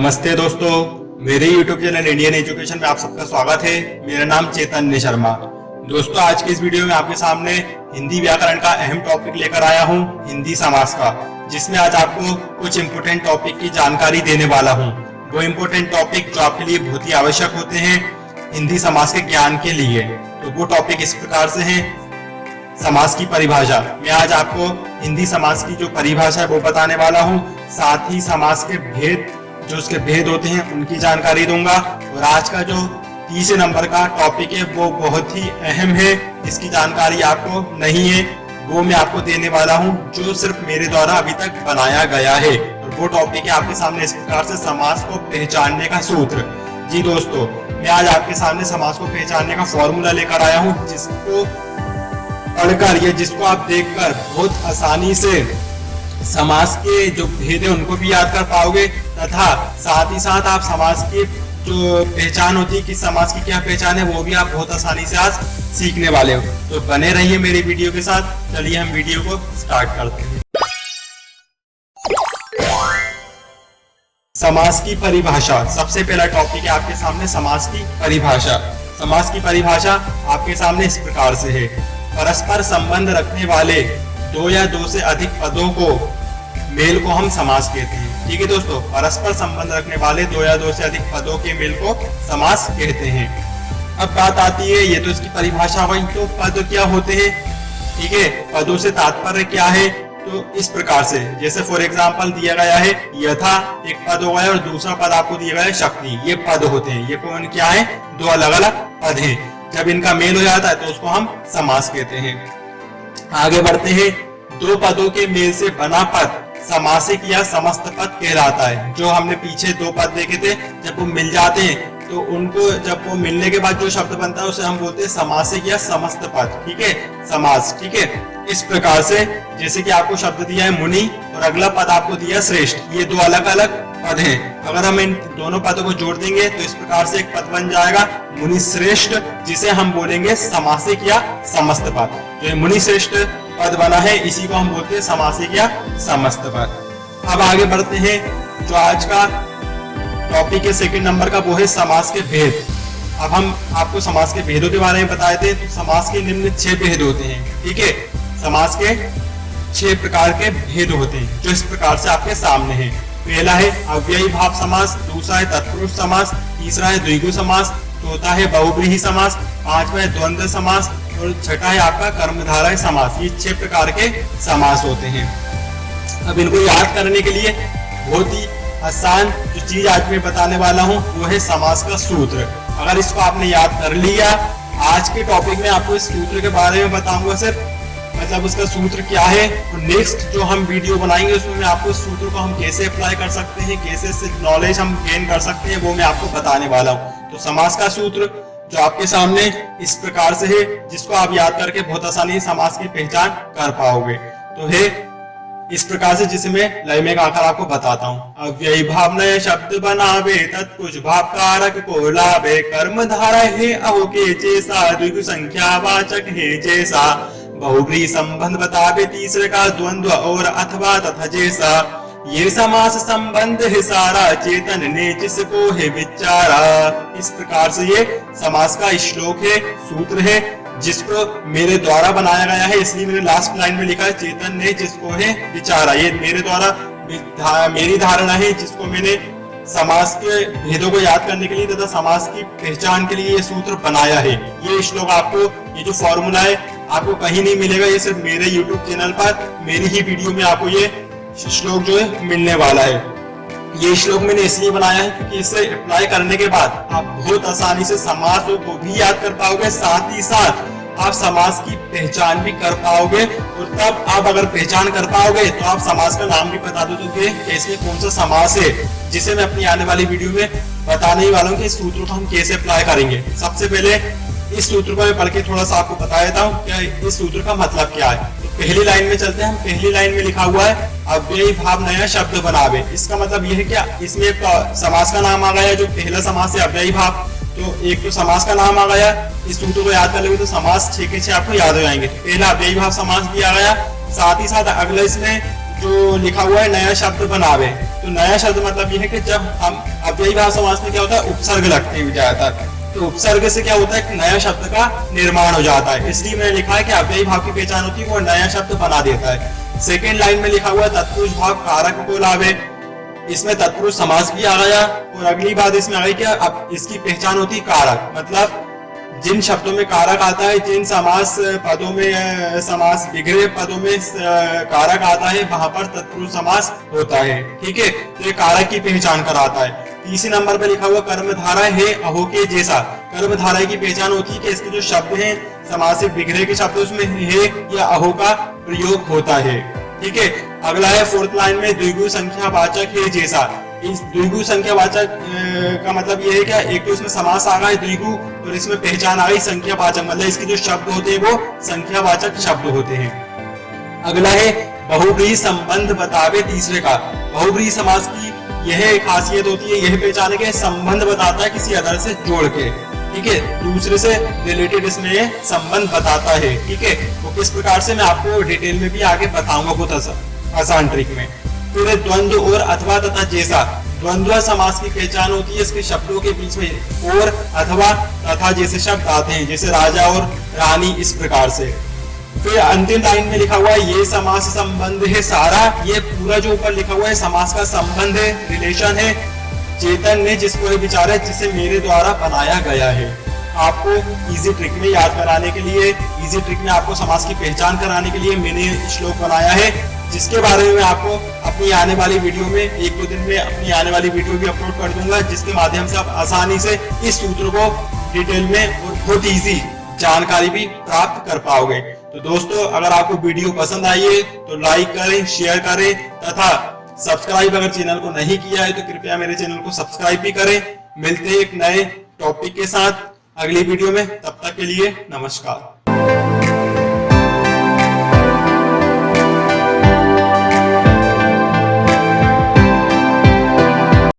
नमस्ते दोस्तों, मेरे YouTube चैनल इंडियन एजुकेशन में आप सबका स्वागत है। मेरा नाम चैतन्य शर्मा। दोस्तों, आज के इस वीडियो में आपके सामने हिंदी व्याकरण का अहम टॉपिक लेकर आया हूं, हिंदी समास का, जिसमें आज आपको कुछ इम्पोर्टेंट टॉपिक की जानकारी देने वाला हूं। वो इम्पोर्टेंट टॉपिक जो आपके लिए बहुत ही आवश्यक होते हैं हिंदी समास के ज्ञान के लिए। तो वो टॉपिक इस प्रकार से है, समास की परिभाषा। मैं आज आपको हिंदी समास की जो परिभाषा है वो बताने वाला हूँ, साथ ही समास के भेद, जो उसके भेद होते हैं उनकी जानकारी दूंगा। और आज का जो 30 नंबर का टॉपिक है वो बहुत ही अहम है, जिसकी जानकारी आपको नहीं है, वो मैं आपको देने वाला हूं, जो सिर्फ मेरे द्वारा अभी तक बनाया गया है। और वो टॉपिक है आपके सामने इस प्रकार से, समास को पहचानने का सूत्र। जी दोस्तों, मैं आज आपके सामने समास को पहचानने का फॉर्मूला लेकर आया हूँ, जिसको पढ़कर या जिसको आप देखकर बहुत आसानी से समास के जो भेद है उनको भी याद कर पाओगे, तथा साथ ही साथ आप समास की जो पहचान होती है कि समास की क्या पहचान है वो भी आप बहुत आसानी से आज सीखने वाले हो। तो बने रहिए मेरी वीडियो के साथ। चलिए हम वीडियो को स्टार्ट करते हैं। समास की परिभाषा, सबसे पहला टॉपिक है आपके सामने समास की परिभाषा। समास की परिभाषा आपके सामने इस प्रकार से है, परस्पर संबंध रखने वाले दो या दो से अधिक पदों को मेल को हम समास कहते हैं। ठीक है दोस्तों, परस्पर संबंध रखने वाले दो या दो से अधिक पदों के मेल को समास कहते हैं। अब बात आती है, ये तो इसकी परिभाषा हुई, तो पद क्या होते हैं। ठीक है, पदों से तात्पर्य क्या है, तो इस प्रकार से, जैसे फॉर एग्जाम्पल दिया गया है यथा, एक पद हो गया, और दूसरा पद आपको दिया गया है शक्ति। ये पद होते हैं, ये कौन क्या है, दो अलग अलग पद हैं। जब इनका मेल हो जाता है तो उसको हम समास कहते हैं। आगे बढ़ते हैं, दो पदों के मेल से बना पद समासिक या समस्त पद कहलाता है। जो हमने पीछे दो पद देखे थे, जब वो मिल जाते हैं तो उनको, जब वो मिलने के बाद जो शब्द बनता है उसे हम बोलते हैं समासिक या समस्त पद। ठीक है, समास। ठीक है, इस प्रकार से, जैसे कि आपको शब्द दिया है मुनि और अगला पद आपको दिया श्रेष्ठ, ये दो अलग अलग पद हैं। अगर हम इन दोनों पदों को जोड़ देंगे तो इस प्रकार से एक पद बन जाएगा मुनि श्रेष्ठ, जिसे हम बोलेंगे समासिक या समस्त पद। जो मुनि श्रेष्ठ पद बना है इसी को हम बोलते हैं समासिक या समस्त पद। अब आगे बढ़ते हैं, जो आज का टॉपिक है सेकंड नंबर का, वो है समास के भेद। अब हम आपको समास के भेदों के बारे में बताए थे, तो समास के निम्न 6 भेद होते हैं। ठीक है, समास के 6 प्रकार के भेद होते हैं, जो इस प्रकार से आपके सामने हैं। पहला है अव्ययी भाव समास, दूसरा है तत्पुरुष समास, तीसरा है द्विगु समास, चौथा है बहुव्रीहि समास, पांचवा है द्वंद्व समास, और छठा है आपका कर्मधारय समास। ये 6 प्रकार के समास होते हैं। अब इनको याद करने के लिए बहुत ही आसान जो चीज आज मैं बताने वाला हूँ वो है समास का सूत्र। अगर इसको आपने याद कर लिया, आज के टॉपिक में आपको इस सूत्र के बारे में बताऊंगा सिर्फ, मतलब उसका सूत्र क्या है। और नेक्स्ट जो हम वीडियो बनाएंगे उसमें मैं आपको इस सूत्र को हम कैसे अप्लाई कर सकते हैं, कैसे इससे नॉलेज हम गेन कर सकते हैं, वो मैं आपको बताने वाला हूँ। तो समास का सूत्र जो आपके सामने इस प्रकार से है, जिसको आप याद करके बहुत आसानी से समास की पहचान कर पाओगे। तो है इस प्रकार से, जिसे मैं लय में आकर आपको बताता हूँ। अव्ययी भाव नए शब्द बनावे, तत्पुरुष भाव कारक को लावे, कर्म धारा है अहो के जैसा, द्विगु संख्या वाचक है जैसा, बहुव्रीहि संबंध बतावे, तीसरे का द्वंद्व और अथवा तथा जैसा, ये समास संबंध है सारा, चेतन ने जिसको है विचारा। इस प्रकार से ये समास का श्लोक है, सूत्र है, जिसको मेरे द्वारा बनाया गया है, इसलिए मैंने लास्ट लाइन में लिखा है चेतन ने जिसको है विचारा। ये मेरे द्वारा मेरी धारणा है, जिसको मैंने समास के भेदों को याद करने के लिए तथा समास की पहचान के लिए ये सूत्र बनाया है। ये श्लोक आपको, ये जो फॉर्मूला है आपको कहीं नहीं मिलेगा, ये सिर्फ मेरे YouTube चैनल पर मेरी ही वीडियो में आपको ये श्लोक जो है मिलने वाला है। ये श्लोक मैंने इसलिए बनाया है क्योंकि इसे अप्लाई करने के बाद आप बहुत आसानी से समास को भी याद कर पाओगे, साथ ही साथ आप समास की पहचान भी कर पाओगे। और तब आप अगर पहचान कर पाओगे तो आप समास का नाम भी बता दोगे कि इसमें कौन सा समास है, जिसे मैं अपनी आने वाली वीडियो में बताने ही वाला हूँ कि इस सूत्र को हम कैसे अप्लाई करेंगे। सबसे पहले इस सूत्र को मैं पढ़ के थोड़ा सा आपको बता देता हूँ क्या इस सूत्र का मतलब क्या है। तो पहली लाइन में चलते हैं हम। पहली लाइन में लिखा हुआ है अव्ययी भाव नया शब्द बनावे। इसका मतलब यह है क्या, इसमें समास का नाम आ गया, जो पहला समास है अव्ययी भाव, तो एक तो समास का नाम आ गया। इस सूत्र को याद कर लेंगे तो समास 6 के 6 आपको याद हो जाएंगे। पहला अव्ययी भाव समास भी आ गया, साथ ही साथ अगला इसमें जो लिखा हुआ है नया शब्द बनावे, तो नया शब्द मतलब ये है कि जब हम अव्ययी भाव समास में क्या होता है, उपसर्ग लगते हैं ज्यादातर, तो उपसर्ग से क्या होता है, एक नया शब्द का निर्माण हो जाता है। इसलिए मैंने लिखा है कि अव्ययी भाव की पहचान होती है, वो नया शब्द बना देता है। सेकेंड लाइन में लिखा हुआ है तत्पुरुष भाव कारक को लावे, इसमें तत्पुरुष समास भी आ गया और अगली बात इसमें आ गई कि अब इसकी पहचान होती है कारक, मतलब जिन शब्दों में कारक आता है, जिन समास पदों में समास बिगड़े पदों में कारक आता है, वहां पर तत्पुरुष समास होता है। ठीक है, तो ये कारक की पहचान कराता है। तीसरे नंबर पे लिखा हुआ कर्मधारा है अहो के जैसा, कर्मधारा की पहचान होती है कि इसके जो शब्द हैं समास से बिगड़े के शब्द उसमें है या अहो का प्रयोग होता है। ठीक है, अगला है फोर्थ लाइन में द्विगु संख्या वाचक है जैसा। इस द्विगु संख्या वाचक का मतलब ये है कि एक तो इसमें समास आ रहा है द्विगु और इसमें पहचान आ गई संख्या वाचक, मतलब इसके जो शब्द होते हैं वो संख्या वाचक शब्द होते हैं। अगला है बहुव्रीहि संबंध बतावे तीसरे का। बहुव्रीहि समास की यह खासियत होती है, यह पहचान है कि संबंध बताता है किसी अदर से जोड़ के। ठीक है, दूसरे से रिलेटेड इसमें संबंध बताता है। ठीक है, वो किस प्रकार से मैं आपको डिटेल में भी आगे बताऊंगा कुछ आसान ट्रिक में। फिर द्वंद्व और अथवा तथा जैसा, द्वंद्व समास की पहचान होती है, इसके शब्दों के बीच में और अथवा तथा जैसे शब्द आते हैं, जैसे राजा और रानी, इस प्रकार से। फिर अंतिम लाइन में लिखा हुआ है ये समास संबंध है सारा, ये पूरा जो ऊपर लिखा हुआ है समास का संबंध है, रिलेशन है, चेतन ने जिसको विचार है, जिसे मेरे द्वारा बनाया गया है। आपको इजी ट्रिक में याद कराने के लिए, इजी ट्रिक में आपको समास की पहचान कराने के लिए मैंने श्लोक बनाया है, जिसके बारे में आपको अपनी आने वाली वीडियो में, एक दो दिन में अपनी आने वाली वीडियो भी अपलोड कर दूंगा, जिसके माध्यम से आप आसानी से इस सूत्र को डिटेल में और बहुत इजी जानकारी भी प्राप्त कर पाओगे। तो दोस्तों, अगर आपको वीडियो पसंद आई है तो लाइक करें, शेयर करें तथा सब्सक्राइब अगर चैनल को नहीं किया है तो कृपया मेरे चैनल को सब्सक्राइब भी करें। मिलते हैं एक नए टॉपिक के साथ अगली वीडियो में, तब तक के लिए नमस्कार।